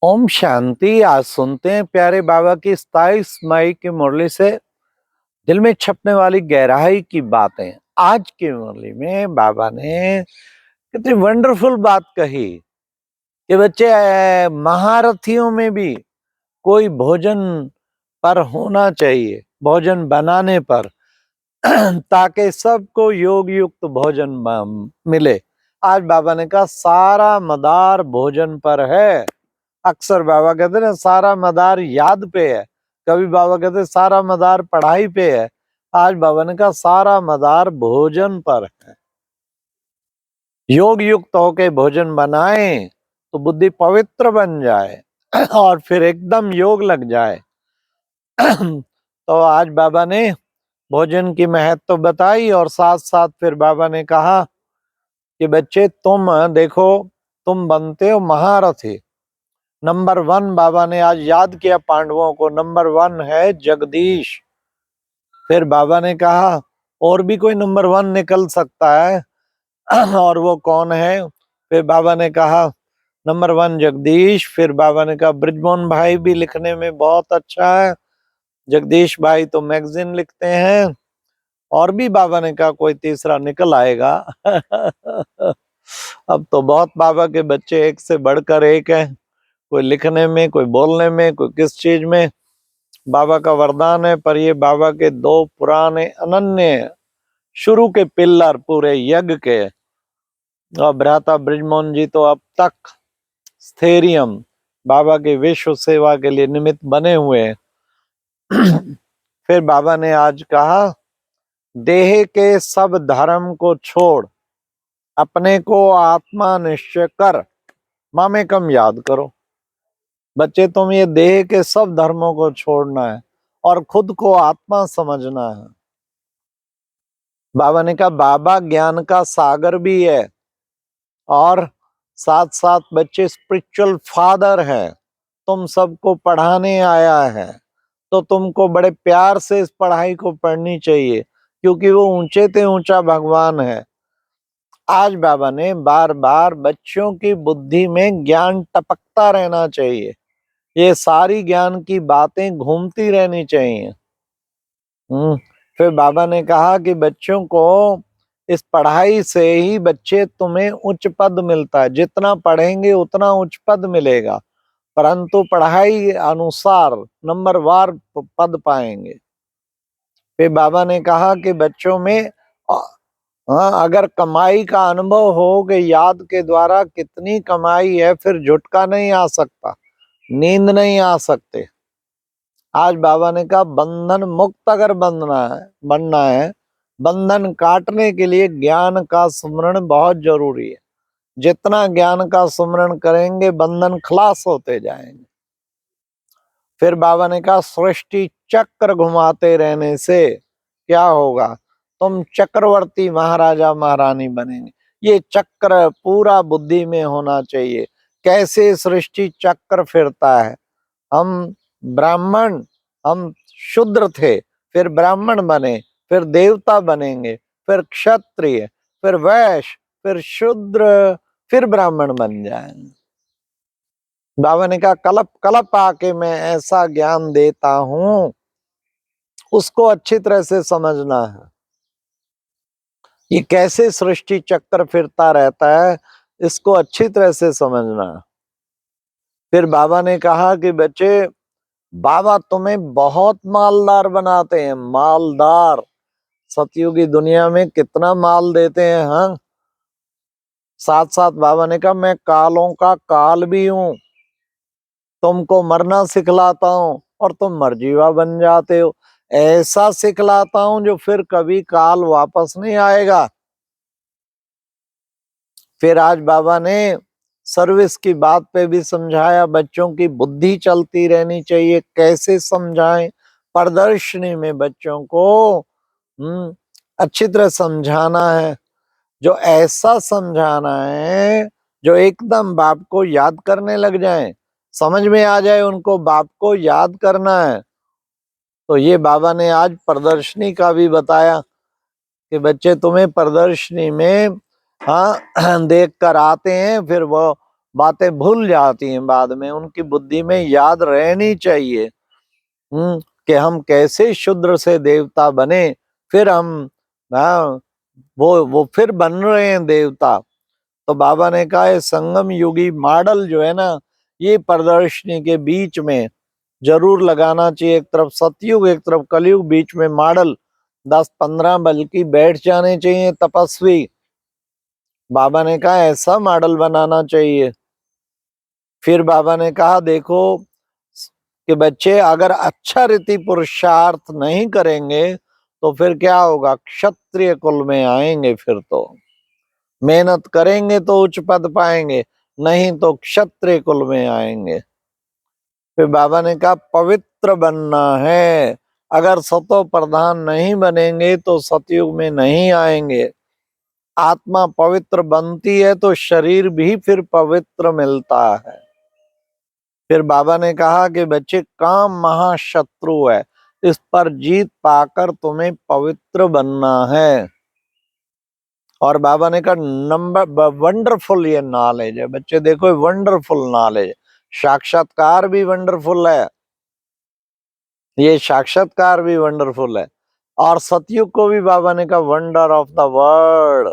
ओम शांति। आज सुनते हैं प्यारे बाबा की 27 मई की मुरली से दिल में छपने वाली गहराई की बातें। आज की मुरली में बाबा ने कितनी वंडरफुल बात कही कि बच्चे, महारथियों में भी कोई भोजन पर होना चाहिए, भोजन बनाने पर ताकि सबको योग युक्त भोजन मिले। आज बाबा ने कहा सारा मदार भोजन पर है। अक्सर बाबा कहते ना सारा मदार याद पे है, कभी बाबा कहते सारा मदार पढ़ाई पे है। आज बाबा ने कहा सारा मदार भोजन पर है। योग युक्त होके भोजन बनाएं तो बुद्धि पवित्र बन जाए और फिर एकदम योग लग जाए। तो आज बाबा ने भोजन की महत्व बताई और साथ साथ फिर बाबा ने कहा कि बच्चे तुम देखो, तुम बनते हो महारथी। नंबर 1 बाबा ने आज याद किया पांडवों को, नंबर 1 है जगदीश। फिर बाबा ने कहा और भी कोई नंबर 1 निकल सकता है और वो कौन है? फिर बाबा ने कहा नंबर 1 जगदीश। फिर बाबा ने कहा ब्रिजमोहन भाई भी लिखने में बहुत अच्छा है, जगदीश भाई तो मैगजीन लिखते हैं। और भी बाबा ने कहा कोई तीसरा निकल आएगा। अब तो बहुत बाबा के बच्चे एक से बढ़कर एक हैं, कोई लिखने में, कोई बोलने में, कोई किस चीज में। बाबा का वरदान है। पर ये बाबा के 2 पुराने अनन्य शुरू के पिल्लर पूरे यज्ञ के, और भ्राता ब्रिजमोहन जी तो अब तक स्थैर्यम बाबा के विश्व सेवा के लिए निमित्त बने हुए हैं। फिर बाबा ने आज कहा देह के सब धर्म को छोड़ अपने को आत्मा निश्चय कर मामेकम याद करो। बच्चे तुम ये देह के सब धर्मों को छोड़ना है और खुद को आत्मा समझना है। बाबा ने कहा बाबा ज्ञान का सागर भी है और साथ साथ बच्चे स्पिरिचुअल फादर है। तुम सबको पढ़ाने आया है तो तुमको बड़े प्यार से इस पढ़ाई को पढ़नी चाहिए, क्योंकि वो ऊंचे ते ऊंचा भगवान है। आज बाबा ने बार बार बच्चों की बुद्धि में ज्ञान टपकता रहना चाहिए, ये सारी ज्ञान की बातें घूमती रहनी चाहिए। फिर बाबा ने कहा कि बच्चों को इस पढ़ाई से ही बच्चे तुम्हें उच्च पद मिलता है, जितना पढ़ेंगे उतना उच्च पद मिलेगा, परंतु पढ़ाई अनुसार नंबर वार पद पाएंगे। फिर बाबा ने कहा कि बच्चों में अगर कमाई का अनुभव हो कि याद के द्वारा कितनी कमाई है, फिर झुटका नहीं आ सकता, नींद नहीं आ सकते। आज बाबा ने कहा बंधन मुक्त अगर बनना है, बंधन काटने के लिए ज्ञान का सुमरण बहुत जरूरी है। जितना ज्ञान का सुमरण करेंगे बंधन खलास होते जाएंगे। फिर बाबा ने कहा सृष्टि चक्र घुमाते रहने से क्या होगा? तुम चक्रवर्ती महाराजा महारानी बनेंगे। ये चक्र पूरा बुद्धि में होना चाहिए। कैसे सृष्टि चक्र फिरता है? हम ब्राह्मण, हम शूद्र थे, फिर ब्राह्मण बने, फिर देवता बनेंगे, फिर क्षत्रिय, फिर वैश्य, फिर शूद्र, फिर ब्राह्मण बन जाएंगे। बाबा ने कहा कलप कलप आके मैं ऐसा ज्ञान देता हूं, उसको अच्छी तरह से समझना है। ये कैसे सृष्टि चक्र फिरता रहता है, इसको अच्छी तरह से समझना है। फिर बाबा ने कहा कि बच्चे, बाबा तुम्हें बहुत मालदार बनाते हैं, मालदार। सतयुगी दुनिया में कितना माल देते हैं। हाँ, साथ साथ बाबा ने कहा मैं कालों का काल भी हूं, तुमको मरना सिखलाता हूं और तुम मरजीवा बन जाते हो। ऐसा सिखलाता हूं जो फिर कभी काल वापस नहीं आएगा। फिर आज बाबा ने सर्विस की बात पे भी समझाया, बच्चों की बुद्धि चलती रहनी चाहिए, कैसे समझाएं। प्रदर्शनी में बच्चों को अच्छी तरह समझाना है, जो ऐसा समझाना है जो एकदम बाप को याद करने लग जाए, समझ में आ जाए उनको बाप को याद करना है। तो ये बाबा ने आज प्रदर्शनी का भी बताया कि बच्चे तुम्हें प्रदर्शनी में हाँ देख कर आते हैं, फिर वो बातें भूल जाती हैं बाद में, उनकी बुद्धि में याद रहनी चाहिए कि हम कैसे शूद्र से देवता बने, फिर हम हाँ, वो फिर बन रहे हैं देवता। तो बाबा ने कहा है संगम युगी मॉडल जो है ना, ये प्रदर्शनी के बीच में जरूर लगाना चाहिए। एक तरफ सतयुग, एक तरफ कलयुग, बीच में मॉडल 10-15 बल्कि बैठ जाने चाहिए तपस्वी। बाबा ने कहा ऐसा मॉडल बनाना चाहिए। फिर बाबा ने कहा देखो कि बच्चे अगर अच्छा रीति पुरुषार्थ नहीं करेंगे तो फिर क्या होगा, क्षत्रिय कुल में आएंगे। फिर तो मेहनत करेंगे तो उच्च पद पाएंगे, नहीं तो क्षत्रिय कुल में आएंगे। फिर बाबा ने कहा पवित्र बनना है, अगर सतो प्रधान नहीं बनेंगे तो सतयुग में नहीं आएंगे। आत्मा पवित्र बनती है तो शरीर भी फिर पवित्र मिलता है। फिर बाबा ने कहा कि बच्चे काम महाशत्रु है, इस पर जीत पाकर तुम्हें पवित्र बनना है। और बाबा ने कहा नंबर वंडरफुल ये नॉलेज है बच्चे, देखो वंडरफुल नॉलेज, साक्षात्कार भी वंडरफुल है, ये साक्षात्कार भी वंडरफुल है। और सतयुग को भी बाबा ने कहा वंडर ऑफ द वर्ल्ड,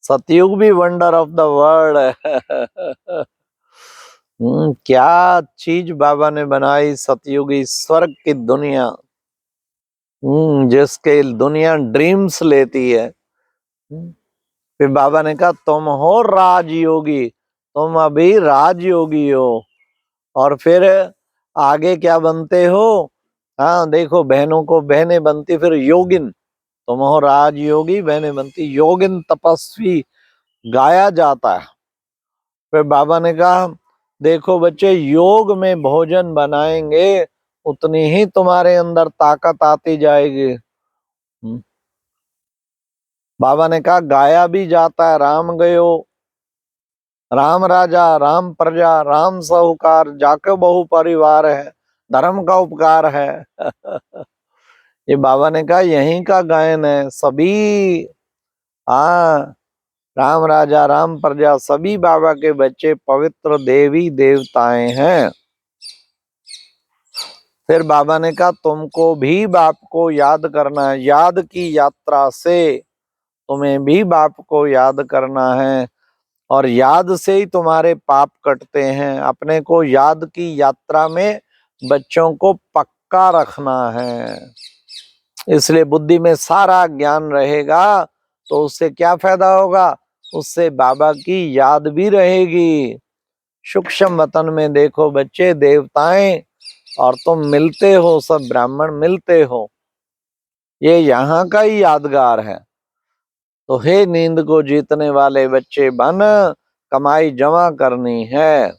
सतयुग भी वंडर ऑफ द वर्ल्ड है। क्या चीज बाबा ने बनाई सतयुगी, स्वर्ग की दुनिया, जिसके दुनिया ड्रीम्स लेती है। फिर बाबा ने कहा तुम हो राजयोगी, तुम अभी राजयोगी हो। और फिर आगे क्या बनते हो, हाँ देखो बहनों को बहनें बनती फिर योगिन, तुम हो राजयोगी, बहनें बनती योगिन तपस्वी, गाया जाता है। फिर बाबा ने कहा देखो बच्चे योग में भोजन बनाएंगे उतनी ही तुम्हारे अंदर ताकत आती जाएगी। बाबा ने कहा गाया भी जाता है राम गयो, राम राजा राम प्रजा राम साहूकार, जाके बहु परिवार है, धर्म का उपकार है। ये बाबा ने कहा यहीं का गायन है सभी। हाँ, राम राजा राम प्रजा सभी बाबा के बच्चे पवित्र देवी देवताएं हैं। फिर बाबा ने कहा तुमको भी बाप को याद करना है, याद की यात्रा से तुम्हें भी बाप को याद करना है, और याद से ही तुम्हारे पाप कटते हैं। अपने को याद की यात्रा में बच्चों को पक्का रखना है, इसलिए बुद्धि में सारा ज्ञान रहेगा तो उससे क्या फायदा होगा, उससे बाबा की याद भी रहेगी। सूक्ष्म वतन में देखो बच्चे देवताएं और तुम मिलते हो, सब ब्राह्मण मिलते हो, ये यहाँ का ही यादगार है। तो हे नींद को जीतने वाले बच्चे बन, कमाई जमा करनी है।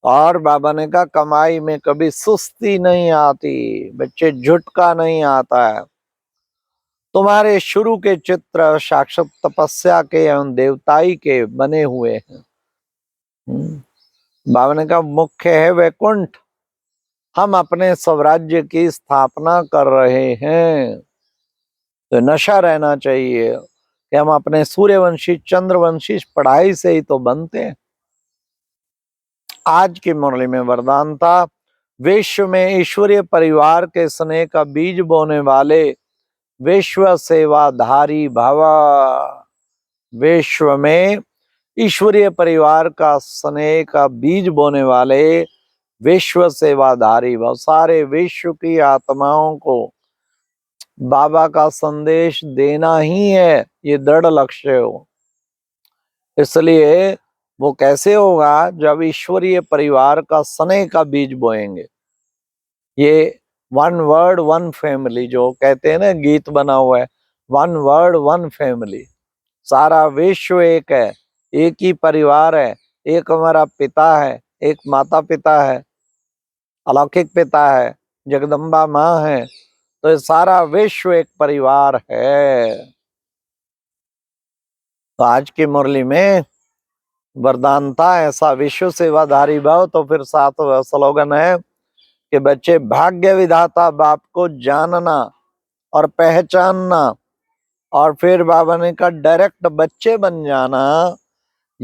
और बाबा ने कहा कमाई में कभी सुस्ती नहीं आती बच्चे, झुटका नहीं आता है। तुम्हारे शुरू के चित्र साक्षात तपस्या के एवं देवताई के बने हुए हैं। बाबा ने कहा मुख्य है वैकुंठ, हम अपने स्वराज्य की स्थापना कर रहे हैं। तो नशा रहना चाहिए कि हम अपने सूर्यवंशी चंद्रवंशी पढ़ाई से ही तो बनते हैं। आज की मुरली में वरदान था विश्व में ईश्वरीय परिवार के स्नेह का बीज बोने वाले विश्व सेवाधारी भव। विश्व में ईश्वरीय परिवार का स्नेह का बीज बोने वाले विश्व सेवाधारी भव, सारे विश्व की आत्माओं को बाबा का संदेश देना ही है, ये दृढ़ लक्ष्य हो। इसलिए वो कैसे होगा, जब ईश्वरीय परिवार का स्नेह का बीज बोएंगे। ये वन वर्ड वन फैमिली जो कहते हैं ना, गीत बना हुआ है, वन वर्ड वन फैमिली, सारा विश्व एक है, एक ही परिवार है, एक हमारा पिता है, एक माता पिता है, अलौकिक पिता है, जगदम्बा माँ है, तो ये सारा विश्व एक परिवार है। तो आज की मुरली में वरदान था ऐसा विश्व सेवाधारी भाव। तो फिर 7वां स्लोगन है कि बच्चे भाग्य विधाता बाप को जानना और पहचानना, और फिर बाबा ने कहा डायरेक्ट बच्चे बन जाना,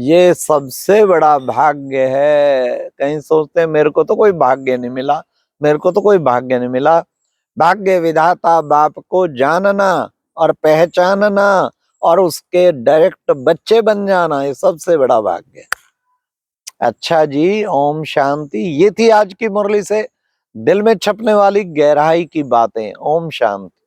ये सबसे बड़ा भाग्य है। कहीं सोचते हैं मेरे को तो कोई भाग्य नहीं मिला, मेरे को तो कोई भाग्य नहीं मिला। भाग्य विधाता बाप को जानना और पहचानना और उसके डायरेक्ट बच्चे बन जाना, ये सबसे बड़ा भाग्य है। अच्छा जी, ओम शांति। ये थी आज की मुरली से दिल में छपने वाली गहराई की बातें। ओम शांति।